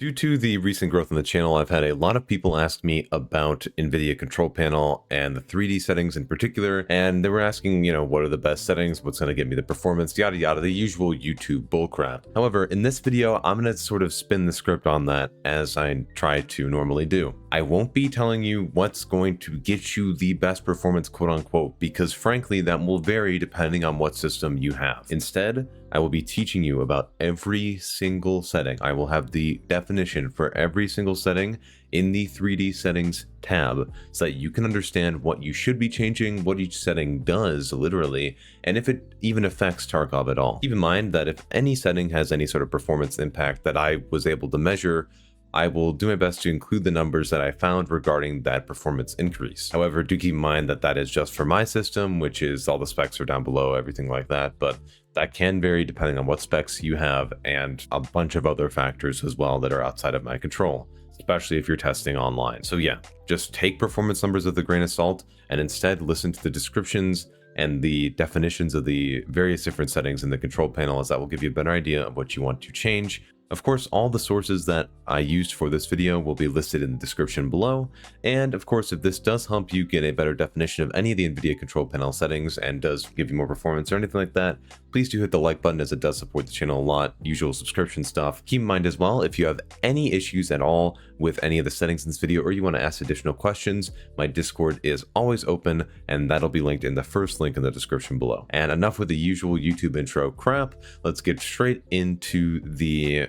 Due to the recent growth in the channel, I've had a lot of people ask me about Nvidia control panel and the 3D settings in particular, and they were asking, what are the best settings, what's going to give me the performance, yada yada, the usual YouTube bullcrap. However, in this video, I'm going to sort of spin the script on that as I try to normally do. I won't be telling you what's going to get you the best performance, quote unquote, because frankly, that will vary depending on what system you have. Instead, I will be teaching you about every single setting. I will have the definition for every single setting in the 3D settings tab so that you can understand what you should be changing, what each setting does literally, and if it even affects Tarkov at all. Keep in mind that if any setting has any sort of performance impact that I was able to measure, I will do my best to include the numbers that I found regarding that performance increase. However, do keep in mind that that is just for my system, which is all the specs are down below, everything like that, but that can vary depending on what specs you have and a bunch of other factors as well that are outside of my control, especially if you're testing online. So yeah, just take performance numbers with a grain of salt and instead listen to the descriptions and the definitions of the various different settings in the control panel, as that will give you a better idea of what you want to change. Of course, all the sources that I used for this video will be listed in the description below, and of course, if this does help you get a better definition of any of the Nvidia control panel settings and does give you more performance or anything like that, please do hit the like button as it does support the channel a lot, usual subscription stuff. Keep in mind as well, if you have any issues at all with any of the settings in this video or you want to ask additional questions, my Discord is always open and that'll be linked in the first link in the description below. And enough with the usual YouTube intro crap, let's get straight into the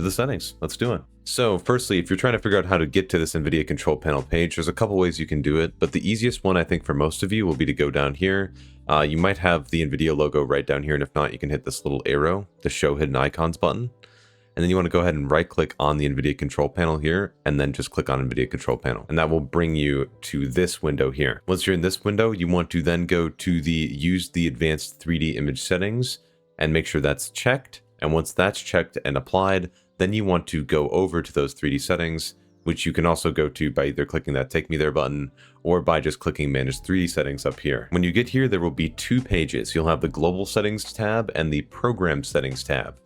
settings. Let's do it. So firstly, if you're trying to figure out how to get to this Nvidia control panel page, there's a couple ways you can do it, but the easiest one I think for most of you will be to go down here. You might have the Nvidia logo right down here, and if not, you can hit this little arrow, the show hidden icons button. And then you want to go ahead and right click on the Nvidia control panel here, and then just click on Nvidia control panel. And that will bring you to this window here. Once you're in this window, you want to then go to the use the advanced 3D image settings and make sure that's checked. And once that's checked and applied, then you want to go over to those 3D settings, which you can also go to by either clicking that Take Me There button or by just clicking Manage 3D Settings up here. When you get here, there will be two pages. You'll have the Global Settings tab and the Program Settings tab.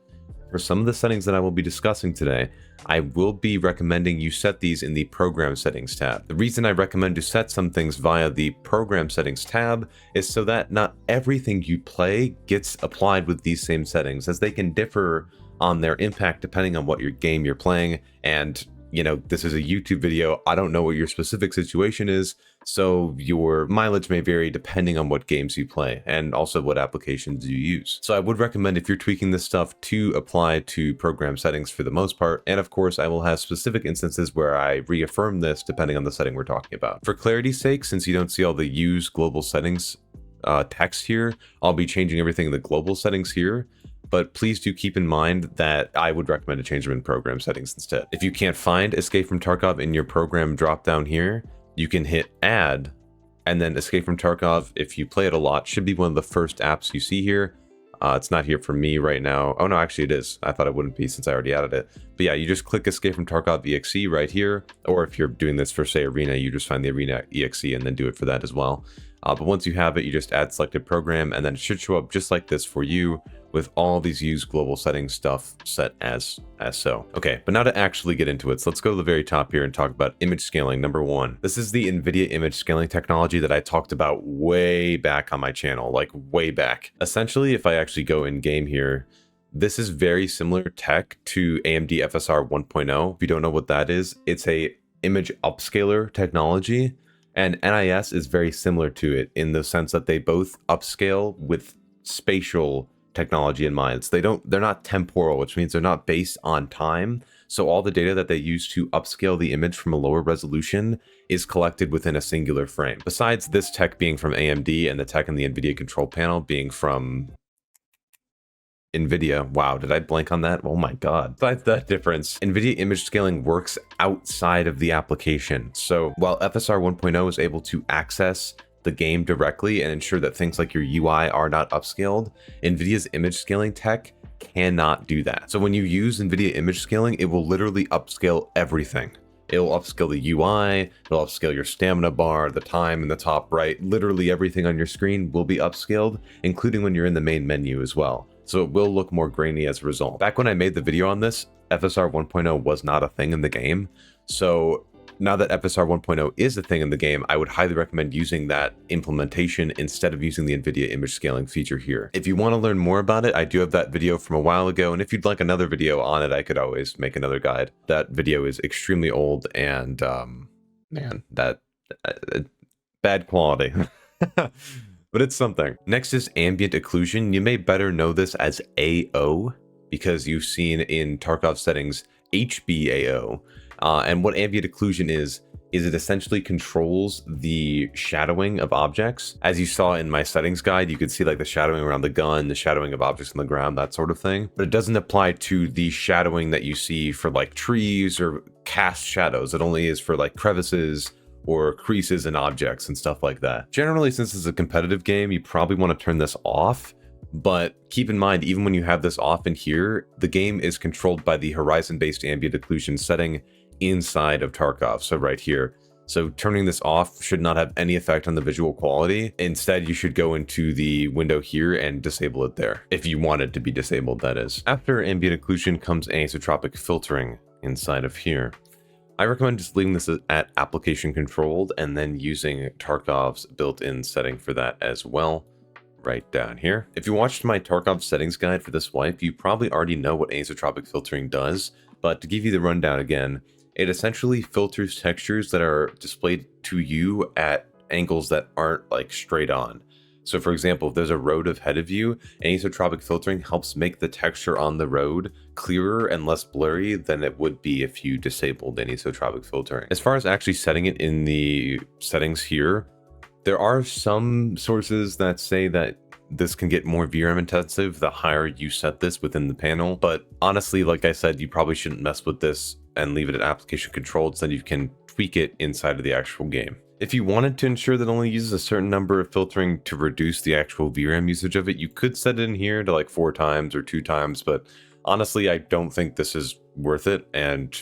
For some of the settings that I will be discussing today, I will be recommending you set these in the Program Settings tab. The reason I recommend to set some things via the Program Settings tab is so that not everything you play gets applied with these same settings, as they can differ on their impact depending on what your game you're playing. And this is a YouTube video. I don't know what your specific situation is, so your mileage may vary depending on what games you play and also what applications you use. So I would recommend, if you're tweaking this stuff, to apply to program settings for the most part. And of course, I will have specific instances where I reaffirm this depending on the setting we're talking about. For clarity's sake, since you don't see all the use global settings text here, I'll be changing everything in the global settings here. But please do keep in mind that I would recommend to change them in program settings instead. If you can't find Escape from Tarkov in your program drop down here, you can hit Add, and then Escape from Tarkov, if you play it a lot, should be one of the first apps you see here. It's not here for me right now. Oh no, actually it is. I thought it wouldn't be since I already added it. But yeah, you just click Escape from Tarkov EXE right here. Or if you're doing this for, say, Arena, you just find the Arena EXE and then do it for that as well. But once you have it, you just add selected program, and then it should show up just like this for you with all these use global settings stuff set as so. Okay, but now to actually get into it, so let's go to the very top here and talk about image scaling. Number one, this is the Nvidia image scaling technology that I talked about way back on my channel, like way back. Essentially, if I actually go in game here, this is very similar tech to AMD FSR 1.0. If you don't know what that is, it's a image upscaler technology. And NIS is very similar to it in the sense that they both upscale with spatial technology in mind. So they're not temporal, which means they're not based on time. So all the data that they use to upscale the image from a lower resolution is collected within a singular frame. Besides this tech being from AMD and the tech in the Nvidia control panel being from Nvidia. Wow, did I blank on that? Oh my god. Besides that difference, Nvidia image scaling works outside of the application. So while FSR 1.0 is able to access the game directly and ensure that things like your UI are not upscaled, Nvidia's image scaling tech cannot do that. So when you use Nvidia image scaling, it will literally upscale everything. It'll upscale the UI, it'll upscale your stamina bar, the time in the top right, literally everything on your screen will be upscaled, including when you're in the main menu as well. So it will look more grainy as a result. Back when I made the video on this, FSR 1.0 was not a thing in the game. So now that FSR 1.0 is a thing in the game, I would highly recommend using that implementation instead of using the NVIDIA image scaling feature here. If you want to learn more about it, I do have that video from a while ago, and if you'd like another video on it, I could always make another guide. That video is extremely old and, man, bad quality. But it's something. Next is Ambient Occlusion. You may better know this as AO because you've seen in Tarkov settings HBAO. And what ambient occlusion is it essentially controls the shadowing of objects. As you saw in my settings guide, you could see like the shadowing around the gun, the shadowing of objects on the ground, that sort of thing. But it doesn't apply to the shadowing that you see for like trees or cast shadows. It only is for like crevices or creases in objects and stuff like that. Generally, since it's a competitive game, you probably want to turn this off. But keep in mind, even when you have this off in here, the game is controlled by the horizon-based ambient occlusion setting inside of Tarkov, so right here. So turning this off should not have any effect on the visual quality. Instead, you should go into the window here and disable it there, if you want it to be disabled, that is. After ambient occlusion comes anisotropic filtering inside of here. I recommend just leaving this at application controlled and then using Tarkov's built-in setting for that as well, right down here. If you watched my Tarkov settings guide for this wipe, you probably already know what anisotropic filtering does, but to give you the rundown again, it essentially filters textures that are displayed to you at angles that aren't like straight on. So for example, if there's a road ahead of you, anisotropic filtering helps make the texture on the road clearer and less blurry than it would be if you disabled anisotropic filtering. As far as actually setting it in the settings here, there are some sources that say that this can get more VRAM intensive the higher you set this within the panel, but honestly, like I said, you probably shouldn't mess with this and leave it at application controlled so that you can tweak it inside of the actual game. If you wanted to ensure that it only uses a certain number of filtering to reduce the actual VRAM usage of it, you could set it in here to like 4 times or 2 times, but honestly, I don't think this is worth it, and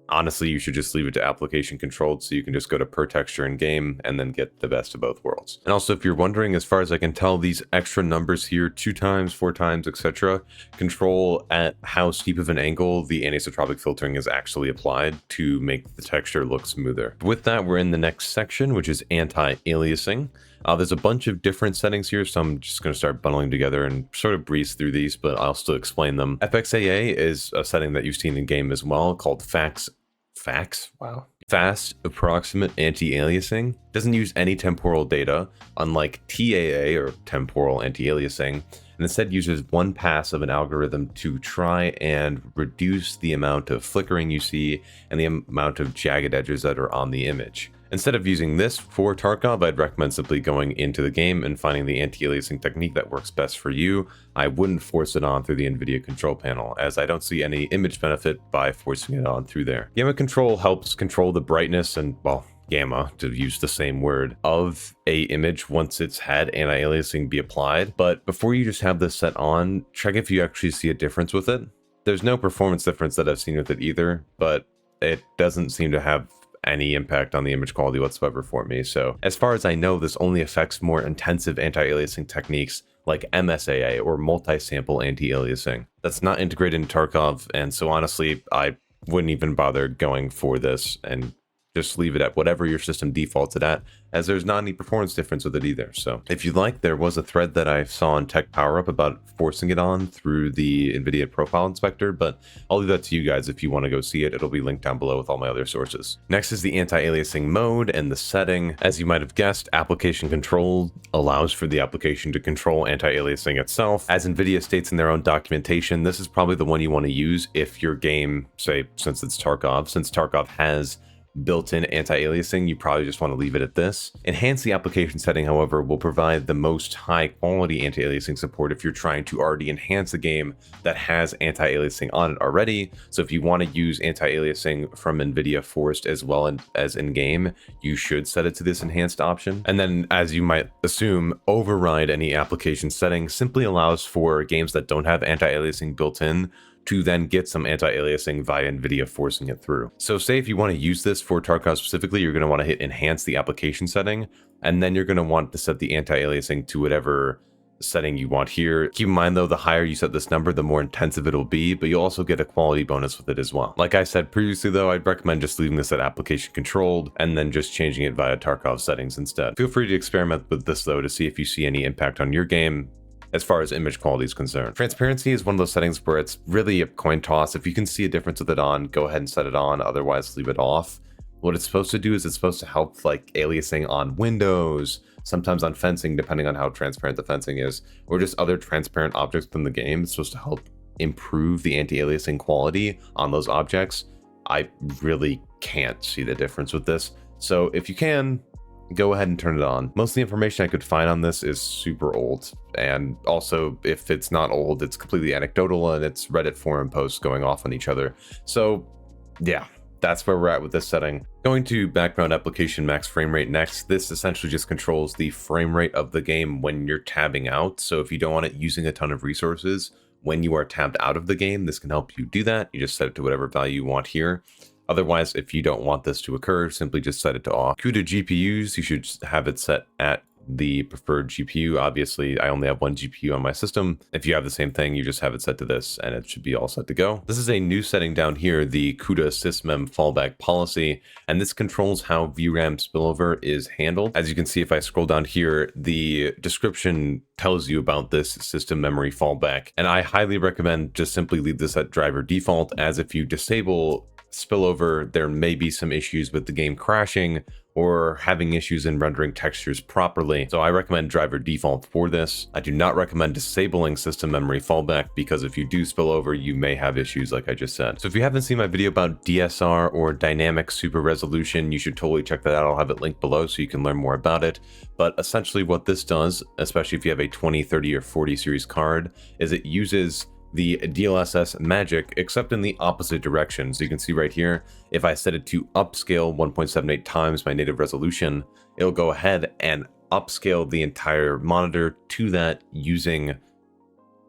honestly, you should just leave it to application controlled so you can just go to per texture in game and then get the best of both worlds. And also, if you're wondering, as far as I can tell, these extra numbers here, 2 times, 4 times, etc., control at how steep of an angle the anisotropic filtering is actually applied to make the texture look smoother. With that, we're in the next section, which is anti-aliasing. There's a bunch of different settings here, so I'm just going to start bundling together and sort of breeze through these, but I'll still explain them. FXAA is a setting that you've seen in game as well, called Fast Approximate Anti-Aliasing. Doesn't use any temporal data, unlike TAA or Temporal Anti-Aliasing, and instead uses one pass of an algorithm to try and reduce the amount of flickering you see and the amount of jagged edges that are on the image. Instead of using this for Tarkov, I'd recommend simply going into the game and finding the anti-aliasing technique that works best for you. I wouldn't force it on through the Nvidia control panel, as I don't see any image benefit by forcing it on through there. Gamma control helps control the brightness and, well, gamma, to use the same word, of a image once it's had anti-aliasing be applied. But before you just have this set on, check if you actually see a difference with it. There's no performance difference that I've seen with it either, but it doesn't seem to have any impact on the image quality whatsoever for me. So as far as I know, this only affects more intensive anti-aliasing techniques like MSAA or multi-sample anti-aliasing. That's not integrated in Tarkov, and so honestly, I wouldn't even bother going for this and just leave it at whatever your system defaults it at, as there's not any performance difference with it either. So if you'd like, there was a thread that I saw on Tech Power Up about forcing it on through the NVIDIA Profile Inspector, but I'll leave that to you guys if you want to go see it. It'll be linked down below with all my other sources. Next is the anti-aliasing mode and the setting. As you might have guessed, application control allows for the application to control anti-aliasing itself. As NVIDIA states in their own documentation, this is probably the one you want to use if your game, say, since Tarkov has built-in anti-aliasing, you probably just want to leave it at this. Enhance the application setting, however, will provide the most high-quality anti-aliasing support if you're trying to already enhance a game that has anti-aliasing on it already. So if you want to use anti-aliasing from NVIDIA Forced as well as in-game, you should set it to this enhanced option. And then, as you might assume, override any application setting simply allows for games that don't have anti-aliasing built in to then get some anti-aliasing via NVIDIA forcing it through. So say if you want to use this for Tarkov specifically, you're going to want to hit enhance the application setting, and then you're going to want to set the anti-aliasing to whatever setting you want here. Keep in mind though, the higher you set this number, the more intensive it'll be, but you'll also get a quality bonus with it as well. Like I said previously though, I'd recommend just leaving this at application controlled and then just changing it via Tarkov settings instead. Feel free to experiment with this though to see if you see any impact on your game as far as image quality is concerned. Transparency is one of those settings where it's really a coin toss. If you can see a difference with it on, go ahead and set it on, otherwise leave it off. What it's supposed to do is it's supposed to help like aliasing on windows, sometimes on fencing, depending on how transparent the fencing is, or just other transparent objects within the game. It's supposed to help improve the anti-aliasing quality on those objects. I really can't see the difference with this. So if you can, go ahead and turn it on. Most of the information I could find on this is super old. And also, if it's not old, it's completely anecdotal and it's Reddit forum posts going off on each other. So yeah, that's where we're at with this setting. Going to background application max frame rate next. This essentially just controls the frame rate of the game when you're tabbing out. So if you don't want it using a ton of resources when you are tabbed out of the game, this can help you do that. You just set it to whatever value you want here. Otherwise, if you don't want this to occur, simply just set it to off. CUDA GPUs, you should have it set at the preferred GPU. Obviously, I only have one GPU on my system. If you have the same thing, you just have it set to this and it should be all set to go. This is a new setting down here, the CUDA Sysmem fallback policy, and this controls how VRAM spillover is handled. As you can see, if I scroll down here, the description tells you about this system memory fallback, and I highly recommend just simply leave this at driver default, as if you disable spillover, there may be some issues with the game crashing or having issues in rendering textures properly. So I recommend driver default for this. I do not recommend disabling system memory fallback, because if you do spill over, you may have issues like I just said. So if you haven't seen my video about DSR or dynamic super resolution, you should totally check that out. I'll have it linked below so you can learn more about it. But essentially what this does, especially if you have a 20, 30, or 40 series card, is it uses the DLSS magic, except in the opposite direction. So you can see right here, if I set it to upscale 1.78 times my native resolution, it'll go ahead and upscale the entire monitor to that using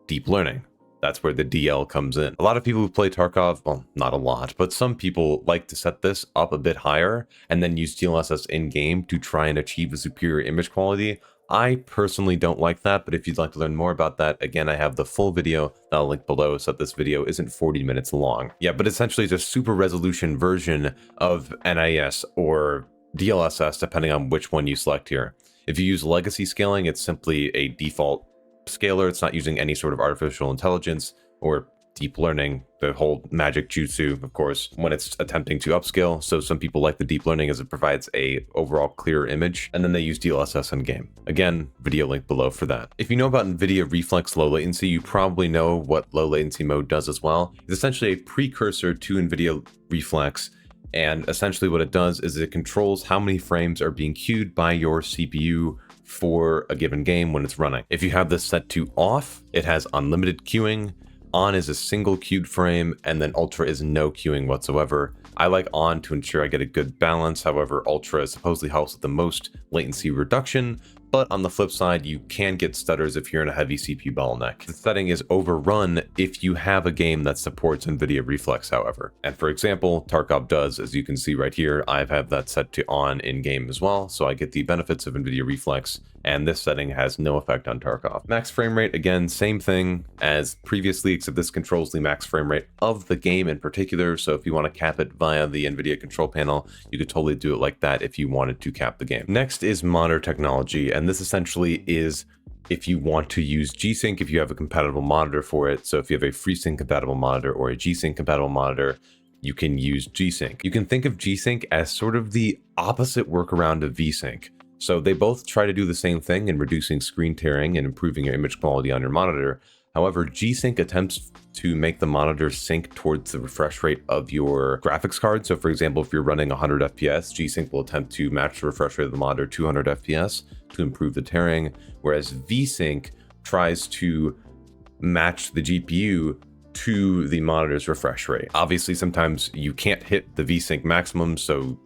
deep learning. That's where the DL comes in. A lot of people who play Tarkov, well, not a lot, but some people like to set this up a bit higher and then use DLSS in-game to try and achieve a superior image quality. I personally don't like that, but if you'd like to learn more about that, again, I have the full video that I'll link below so that this video isn't 40 minutes long. Yeah, but essentially it's a super resolution version of NIS or DLSS, depending on which one you select here. If you use legacy scaling, it's simply a default scaler. It's not using any sort of artificial intelligence or deep learning, the whole magic jutsu, of course, when it's attempting to upscale. So some people like the deep learning as it provides a overall clearer image, and then they use DLSS in game. Again, video link below for that. If you know about Nvidia Reflex low latency, you probably know what low latency mode does as well. It's essentially a precursor to Nvidia Reflex, and essentially what it does is it controls how many frames are being queued by your CPU for a given game when it's running. If you have this set to off, it has unlimited queuing. On is a single queued frame, and then Ultra is no queuing whatsoever. I like on to ensure I get a good balance. However, Ultra supposedly helps with the most latency reduction, but on the flip side, you can get stutters if you're in a heavy CPU bottleneck. The setting is overrun if you have a game that supports Nvidia Reflex, however. And for example, Tarkov does, as you can see right here. I have that set to on in game as well, so I get the benefits of Nvidia Reflex, and this setting has no effect on Tarkov. Max frame rate, again, same thing as previously, except this controls the max frame rate of the game in particular. So if you want to cap it via the Nvidia control panel, you could totally do it like that if you wanted to cap the game. Next is monitor technology, and this essentially is if you want to use G-Sync, if you have a compatible monitor for it. So if you have a FreeSync compatible monitor or a G-Sync compatible monitor, you can use G-Sync. You can think of G-Sync as sort of the opposite workaround of V-Sync. So they both try to do the same thing in reducing screen tearing and improving your image quality on your monitor. However, G-Sync attempts to make the monitor sync towards the refresh rate of your graphics card. So for example, if you're running 100 FPS, G-Sync will attempt to match the refresh rate of the monitor 200 FPS to improve the tearing, whereas V-Sync tries to match the GPU to the monitor's refresh rate. Obviously, sometimes you can't hit the V-Sync maximum, so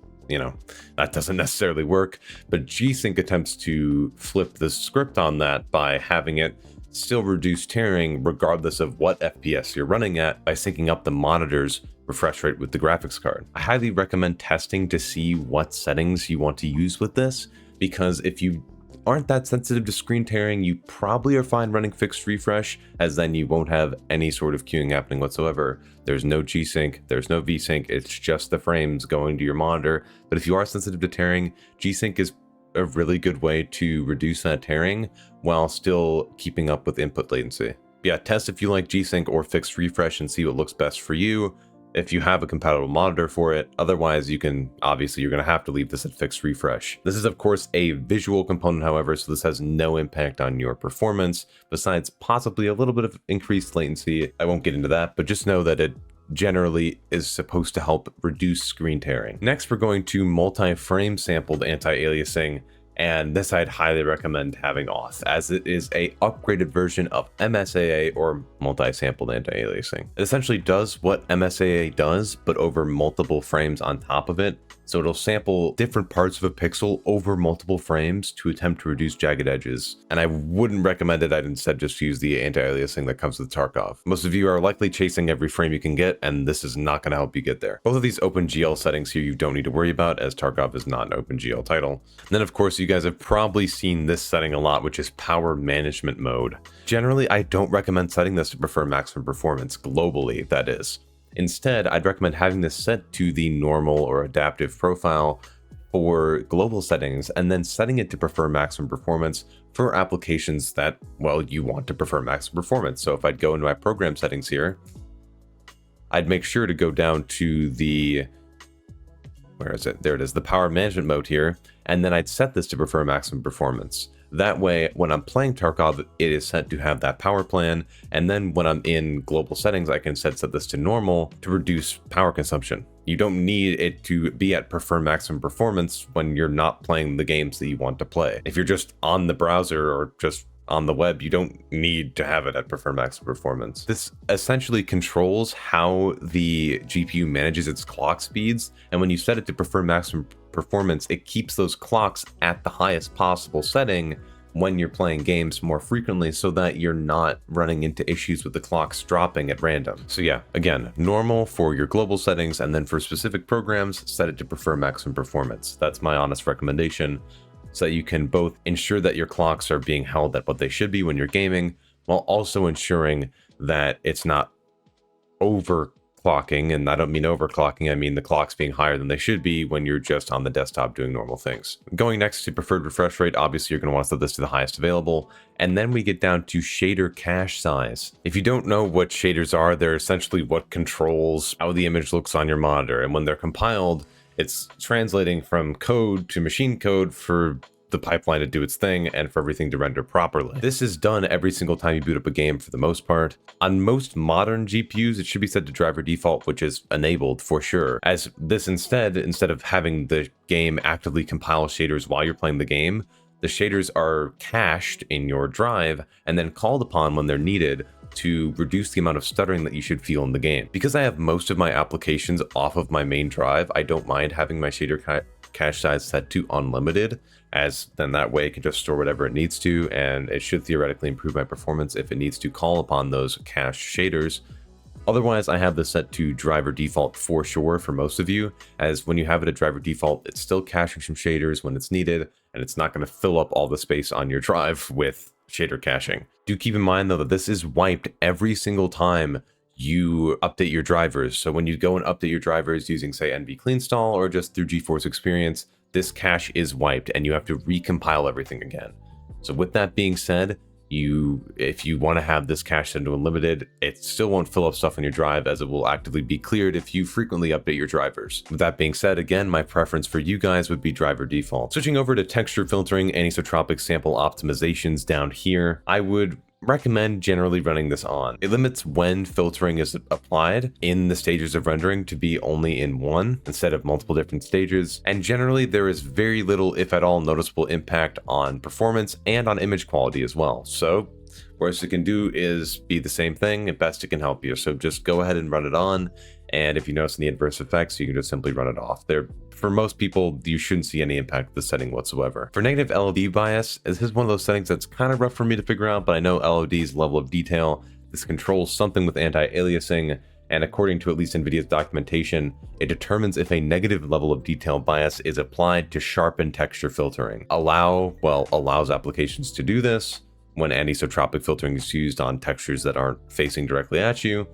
that doesn't necessarily work, but G-Sync attempts to flip the script on that by having it still reduce tearing regardless of what FPS you're running at by syncing up the monitor's refresh rate with the graphics card. I highly recommend testing to see what settings you want to use with this, because if you aren't that sensitive to screen tearing, you probably are fine running fixed refresh, as then you won't have any sort of queuing happening whatsoever. There's no G-Sync, there's no V-Sync, it's just the frames going to your monitor. But if you are sensitive to tearing, G-Sync is a really good way to reduce that tearing while still keeping up with input latency. Yeah, test if you like G-Sync or fixed refresh and see what looks best for you, if you have a compatible monitor for it. Otherwise, you're going to have to leave this at fixed refresh. This is of course a visual component, however, so this has no impact on your performance, besides possibly a little bit of increased latency. I won't get into that, but just know that it generally is supposed to help reduce screen tearing. Next, we're going to multi-frame sampled anti-aliasing, and this I'd highly recommend having off, as it is a upgraded version of MSAA, or multi-sampled anti-aliasing. It essentially does what MSAA does, but over multiple frames on top of it. So it'll sample different parts of a pixel over multiple frames to attempt to reduce jagged edges. And I wouldn't recommend it. I'd instead just use the anti-aliasing that comes with Tarkov. Most of you are likely chasing every frame you can get, and this is not going to help you get there. Both of these OpenGL settings here you don't need to worry about, as Tarkov is not an OpenGL title. And then of course you guys have probably seen this setting a lot, which is power management mode. Generally, I don't recommend setting this to prefer maximum performance, globally that is. Instead, I'd recommend having this set to the normal or adaptive profile for global settings, and then setting it to prefer maximum performance for applications that, well, you want to prefer maximum performance. So if I'd go into my program settings here, I'd make sure to go down to the, where is it? There it is, the power management mode here, and then I'd set this to prefer maximum performance. That way, when I'm playing Tarkov, it is set to have that power plan, and then when I'm in global settings, I can set this to normal to reduce power consumption. You don't need it to be at prefer maximum performance when you're not playing the games that you want to play. If you're just on the browser or just on the web, you don't need to have it at prefer maximum performance. This essentially controls how the GPU manages its clock speeds, and when you set it to prefer maximum performance, it keeps those clocks at the highest possible setting when you're playing games more frequently, so that you're not running into issues with the clocks dropping at random. So yeah, again, normal for your global settings, and then for specific programs, set it to prefer maximum performance. That's my honest recommendation, so that you can both ensure that your clocks are being held at what they should be when you're gaming, while also ensuring that it's not overclocking. And I don't mean overclocking, I mean the clocks being higher than they should be when you're just on the desktop doing normal things. Going next to preferred refresh rate, obviously you're going to want to set this to the highest available. And then we get down to shader cache size. If you don't know what shaders are, they're essentially what controls how the image looks on your monitor. And when they're compiled, it's translating from code to machine code for the pipeline to do its thing and for everything to render properly. This is done every single time you boot up a game for the most part. On most modern GPUs, it should be set to driver default, which is enabled for sure. As this instead of having the game actively compile shaders while you're playing the game, the shaders are cached in your drive and then called upon when they're needed to reduce the amount of stuttering that you should feel in the game. Because I have most of my applications off of my main drive, I don't mind having my shader cache size set to unlimited, as then that way it can just store whatever it needs to, and it should theoretically improve my performance if it needs to call upon those cached shaders. Otherwise, I have this set to driver default for sure for most of you, as when you have it at driver default, it's still caching some shaders when it's needed, and it's not going to fill up all the space on your drive with shader caching. Do keep in mind though that this is wiped every single time you update your drivers. So when you go and update your drivers using, say, NV Cleanstall or just through GeForce Experience, this cache is wiped and you have to recompile everything again. So with that being said, if you want to have this cache set to unlimited, it still won't fill up stuff on your drive, as it will actively be cleared if you frequently update your drivers. With that being said, again, my preference for you guys would be driver default. Switching over to texture filtering, anisotropic sample optimizations down here, I would recommend generally running this on. It limits when filtering is applied in the stages of rendering to be only in one instead of multiple different stages, and generally there is very little, if at all, noticeable impact on performance and on image quality as well. So worst it can do is be the same thing, at best it can help you. So just go ahead and run it on, and if you notice any adverse effects, you can just simply run it off. For most people, you shouldn't see any impact with the setting whatsoever. For negative LOD bias, this is one of those settings that's kind of rough for me to figure out, but I know LOD's level of detail. This controls something with anti-aliasing, and according to at least Nvidia's documentation, it determines if a negative level of detail bias is applied to sharpen texture filtering. Allows applications to do this when anisotropic filtering is used on textures that aren't facing directly at you,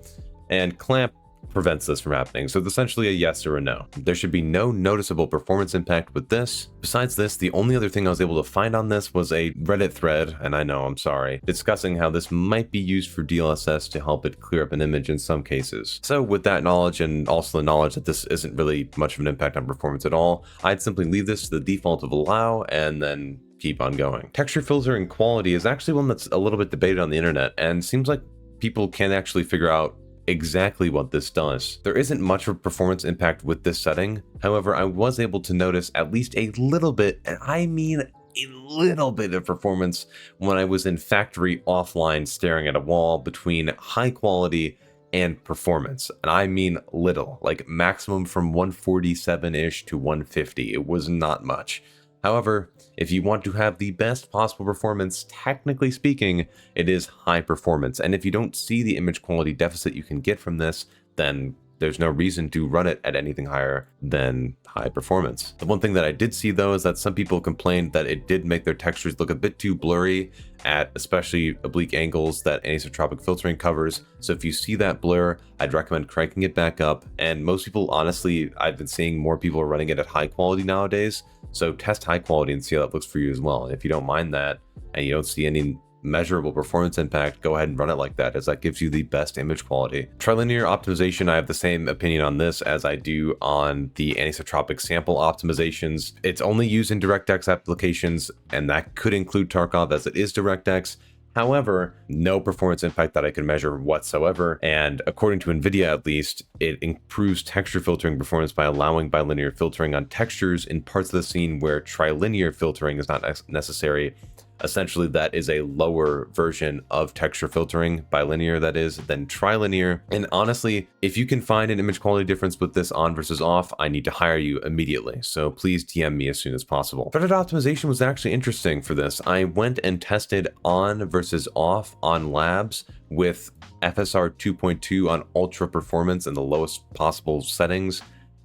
and clamp prevents this from happening. So it's essentially a yes or a no. There should be no noticeable performance impact with this. Besides this, the only other thing I was able to find on this was a Reddit thread, and I know, I'm sorry, discussing how this might be used for DLSS to help it clear up an image in some cases. So with that knowledge, and also the knowledge that this isn't really much of an impact on performance at all, I'd simply leave this to the default of allow and then keep on going. Texture filtering quality is actually one that's a little bit debated on the internet, and seems like people can't actually figure out exactly what this does. There isn't much of a performance impact with this setting. However, I was able to notice at least a little bit, and I mean a little bit of performance when I was in factory offline staring at a wall between high quality and performance. And I mean little, like maximum from 147-ish to 150. It was not much. However, if you want to have the best possible performance, technically speaking, it is high performance. And if you don't see the image quality deficit you can get from this, then there's no reason to run it at anything higher than high performance. The one thing that I did see though is that some people complained that it did make their textures look a bit too blurry at especially oblique angles that anisotropic filtering covers. So if you see that blur, I'd recommend cranking it back up. And most people, honestly, I've been seeing more people are running it at high quality nowadays. So test high quality and see how that looks for you as well. And if you don't mind that and you don't see any measurable performance impact, go ahead and run it like that, as that gives you the best image quality. Trilinear optimization, I have the same opinion on this as I do on the anisotropic sample optimizations. It's only used in DirectX applications, and that could include Tarkov as it is DirectX. However, no performance impact that I can measure whatsoever, and according to Nvidia at least, it improves texture filtering performance by allowing bilinear filtering on textures in parts of the scene where trilinear filtering is not necessary. Essentially, that is a lower version of texture filtering, bilinear that is, than trilinear. And honestly, if you can find an image quality difference with this on versus off, I need to hire you immediately. So please DM me as soon as possible. Threaded optimization was actually interesting for this. I went and tested on versus off on labs with FSR 2.2 on ultra performance and the lowest possible settings.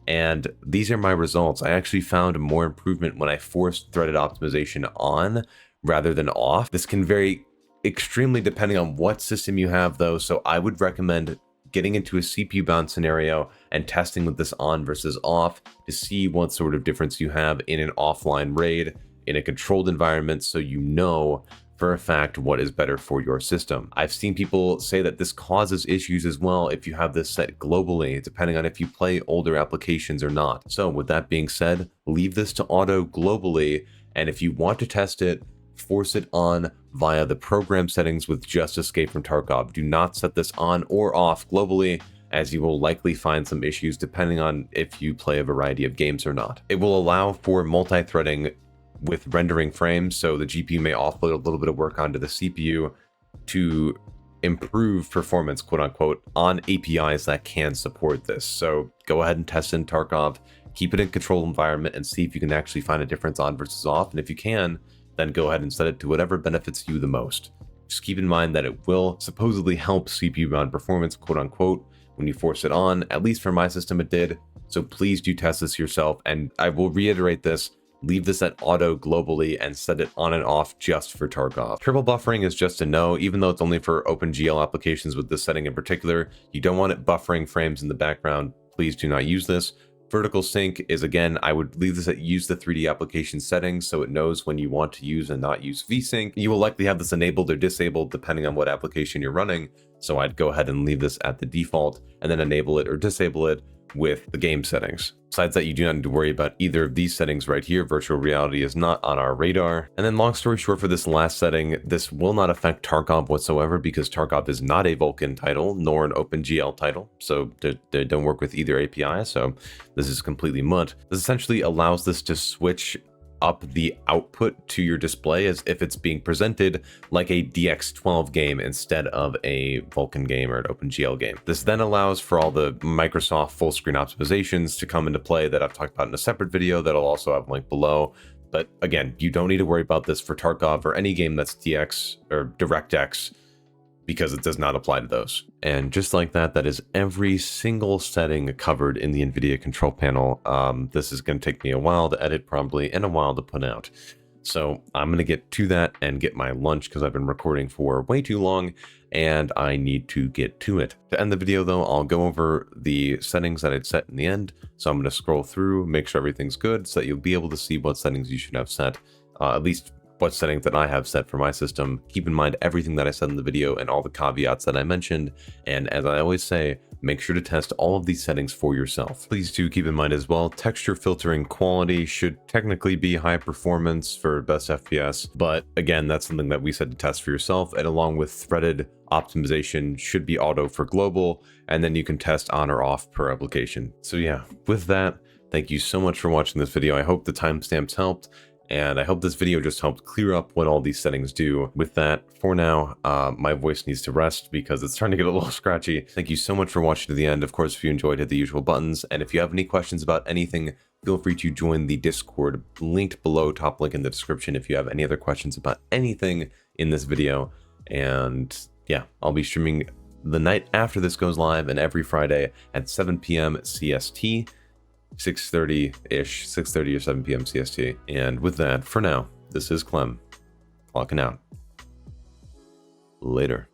And these are my results. I actually found more improvement when I forced threaded optimization on rather than off. This can vary extremely depending on what system you have though, so I would recommend getting into a CPU bound scenario and testing with this on versus off to see what sort of difference you have in an offline raid in a controlled environment, so you know for a fact what is better for your system. I've seen people say that this causes issues as well if you have this set globally, depending on if you play older applications or not. So with that being said, leave this to auto globally, and if you want to test it, force it on via the program settings with just Escape from Tarkov. Do not set this on or off globally, as you will likely find some issues depending on if you play a variety of games or not. It will allow for multi-threading with rendering frames, so the GPU may offload a little bit of work onto the CPU to improve performance, quote unquote, on APIs that can support this. So go ahead and test in Tarkov, keep it in controlled environment, and see if you can actually find a difference on versus off. And if you can, then go ahead and set it to whatever benefits you the most. Just keep in mind that it will supposedly help CPU bound performance, quote unquote, when you force it on. At least for my system it did. So please do test this yourself, and I will reiterate this, leave this at auto globally and set it on and off just for Tarkov. Triple buffering is just a no, even though it's only for OpenGL applications with this setting in particular. You don't want it buffering frames in the background. Please do not use this. Vertical sync is, again, I would leave this at use the 3D application settings so it knows when you want to use and not use VSync. You will likely have this enabled or disabled depending on what application you're running. So I'd go ahead and leave this at the default and then enable it or disable it with the game settings. Besides that, you do not need to worry about either of these settings right here. Virtual reality is not on our radar. And then long story short, for this last setting, this will not affect Tarkov whatsoever because Tarkov is not a Vulkan title nor an OpenGL title. So they don't work with either API. So this is completely mud. This essentially allows this to switch up the output to your display as if it's being presented like a DX12 game instead of a Vulkan game or an OpenGL game. This then allows for all the Microsoft full screen optimizations to come into play that I've talked about in a separate video that I'll also have linked below. But again, you don't need to worry about this for Tarkov or any game that's DX or DirectX, because it does not apply to those. And just like that, that is every single setting covered in the NVIDIA control panel. This is going to take me a while to edit probably and a while to put out. So I'm going to get to that and get my lunch because I've been recording for way too long and I need to get to it. To end the video though, I'll go over the settings that I'd set in the end. So I'm going to scroll through, make sure everything's good so that you'll be able to see what settings you should have set, at least what settings that I have set for my system. Keep in mind everything that I said in the video and all the caveats that I mentioned. And as I always say, make sure to test all of these settings for yourself. Please do keep in mind as well, texture filtering quality should technically be high performance for best FPS. But again, that's something that we said to test for yourself. And along with threaded optimization should be auto for global. And then you can test on or off per application. So yeah, with that, thank you so much for watching this video. I hope the timestamps helped. And I hope this video just helped clear up what all these settings do. With that, for now, my voice needs to rest because it's starting to get a little scratchy. Thank you so much for watching to the end. Of course, if you enjoyed, hit the usual buttons. And if you have any questions about anything, feel free to join the Discord linked below, top link in the description if you have any other questions about anything in this video. And yeah, I'll be streaming the night after this goes live and every Friday at 7 p.m. CST. 6:30-ish, 6:30 or 7 p.m. CST. And with that, for now, this is Clem, clocking out. Later.